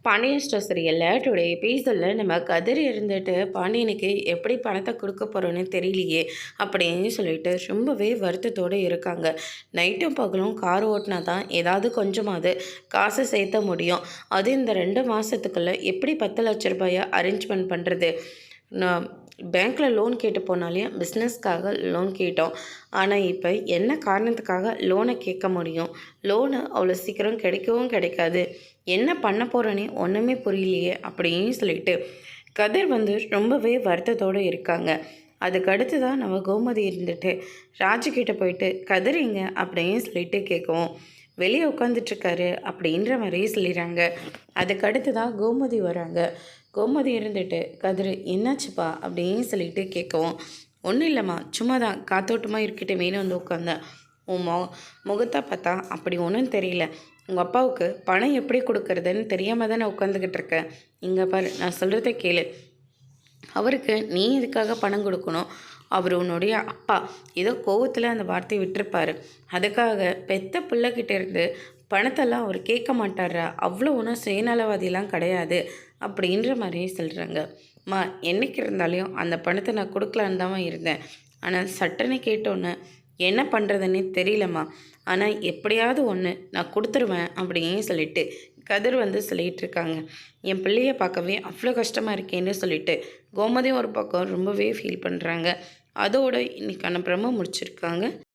Pandian store சீரியலில் today எபிசோடில் நம்ம கதிர் இருந்துட்டு பாண்டியனுக்கு எப்படி பணத்தை கொடுக்க போகிறோன்னு தெரியலையே அப்படின்னு சொல்லிட்டு ரொம்பவே வருத்தத்தோடு இருக்காங்க. நைட்டும் பகலும் கார் ஓட்டினா தான் ஏதாவது கொஞ்சமாவது காசை சேர்த்த முடியும். அது இந்த 2 மாதத்துக்குள்ளே எப்படி 10 லட்ச ரூபாயை அரேஞ்ச்மெண்ட் பண்ணுறது? நான் பேங்க்கில் லோன் கேட்டு போனாலே பிஸ்னஸ்க்காக லோன் கேட்டோம். ஆனால் இப்போ என்ன காரணத்துக்காக லோனை கேட்க முடியும்? லோனு அவ்வளோ சீக்கிரம் கிடைக்கவும் கிடைக்காது. என்ன பண்ண போகிறோன்னே ஒன்றுமே புரியலையே அப்படின்னு சொல்லிட்டு கதிர் ரொம்பவே வருத்தத்தோடு இருக்காங்க. அதுக்கடுத்து தான் நம்ம கோமதி இருந்துட்டு ராஜுக்கிட்ட போயிட்டு கதிரிங்க அப்படின்னு சொல்லிட்டு கேட்கவும் வெளியே உட்காந்துட்ருக்காரு அப்படின்ற மாதிரியே சொல்லிடுறாங்க. அதுக்கடுத்து தான் கோமதி வராங்க. கோமதி இருந்துட்டு கதிர் என்னாச்சுப்பா அப்படின்னு சொல்லிட்டு கேட்கவும் ஒன்றும் இல்லைம்மா, சும்மா தான் காத்தோட்டமாக இருக்கட்டுமேனு உட்காந்தேன். உன் முகத்தை பார்த்தா அப்படி ஒன்றும் தெரியல. உங்கள் அப்பாவுக்கு பணம் எப்படி கொடுக்கறதுன்னு தெரியாமல் தான் நான் உட்காந்துக்கிட்டு இருக்கேன். இங்கே பாரு, நான் சொல்கிறத கேளு. அவருக்கு நீ இதுக்காக பணம் கொடுக்கணும். அவர் உன்னுடைய அப்பா ஏதோ கோவத்தில் அந்த வார்த்தையை விட்டுருப்பார். அதுக்காக பெத்த பிள்ளைகிட்ட இருந்து பணத்தெல்லாம் அவர் கேட்க மாட்டாரா? அவ்வளோ ஒன்றும் சுயநலவாதியெல்லாம் கிடையாது அப்படின்ற மாதிரியே சொல்கிறாங்க. என்னைக்கு இருந்தாலையும் அந்த பணத்தை நான் கொடுக்கலான்னு தான் இருந்தேன். ஆனால் சட்டனை கேட்டோன்னே என்ன பண்ணுறதுன்னே தெரியலம்மா. ஆனால் எப்படியாவது ஒன்று நான் கொடுத்துருவேன் அப்படின்னு சொல்லிட்டு கதிர் சொல்லிகிட்டு இருக்காங்க. என் பிள்ளையை பார்க்கவே அவ்வளோ கஷ்டமாக இருக்கேன்னு சொல்லிட்டு கோமதி ஒரு பக்கம் ரொம்பவே ஃபீல் பண்ணுறாங்க. அதோடு இன்றைக்கான பிரம்ம முடிச்சிருக்காங்க.